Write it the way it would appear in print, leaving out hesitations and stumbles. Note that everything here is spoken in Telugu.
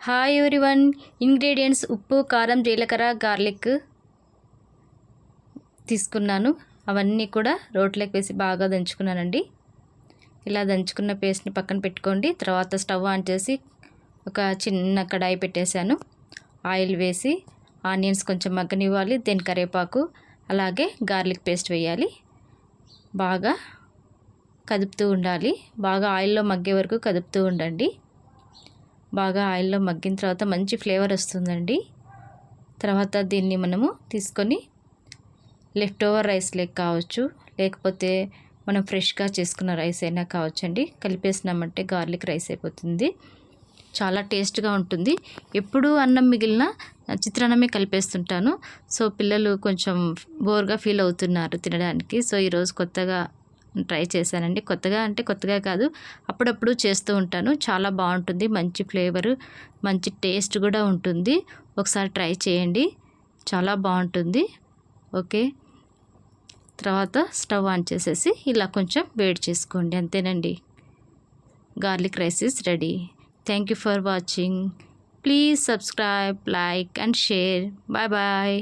Hi everyone. ఇంగ్రీడియంట్స్ ఉప్పు, కారం, జీలకర్ర, గార్లిక్ తీసుకున్నాను. అవన్నీ కూడా రోట్లోకి వేసి బాగా దంచుకున్నానండి. ఇలా దంచుకున్న పేస్ట్ని పక్కన పెట్టుకోండి. తర్వాత స్టవ్ ఆన్ చేసి ఒక చిన్న కడాయి పెట్టేశాను. ఆయిల్ వేసి ఆనియన్స్ కొంచెం మగ్గనివ్వాలి. దెన్ కరివేపాకు అలాగే గార్లిక్ పేస్ట్ వేయాలి. బాగా కదుపుతూ ఉండాలి. బాగా ఆయిల్లో మగ్గే వరకు కదుపుతూ ఉండండి. బాగా ఆయిల్లో మగ్గిన తర్వాత మంచి ఫ్లేవర్ వస్తుందండి. తర్వాత దీన్ని మనము తీసుకొని లెఫ్ట్ ఓవర్ రైస్ లేక కావచ్చు, లేకపోతే మనం ఫ్రెష్గా చేసుకున్న రైస్ అయినా కావచ్చండి. కలిపేసినామంటే గార్లిక్ రైస్ అయిపోతుంది. చాలా టేస్ట్గా ఉంటుంది. ఎప్పుడు అన్నం మిగిలిన చిత్రాన్నమే కలిపేస్తుంటాను. సో పిల్లలు కొంచెం బోర్గా ఫీల్ అవుతున్నారు తినడానికి. సో ఈరోజు కొత్తగా ట్రై చేశానండి. కొత్తగా అంటే కొత్తగా కాదు, అప్పుడప్పుడు చేస్తూ ఉంటాను. చాలా బాగుంటుంది. మంచి ఫ్లేవరు, మంచి టేస్ట్ కూడా ఉంటుంది. ఒకసారి ట్రై చేయండి, చాలా బాగుంటుంది. ఓకే, తర్వాత స్టవ్ ఆన్ చేసేసి ఇలా కొంచెం వేడి చేసుకోండి. అంతేనండి, garlic rice is ready. Thank you for watching. Please subscribe, like and share. Bye bye.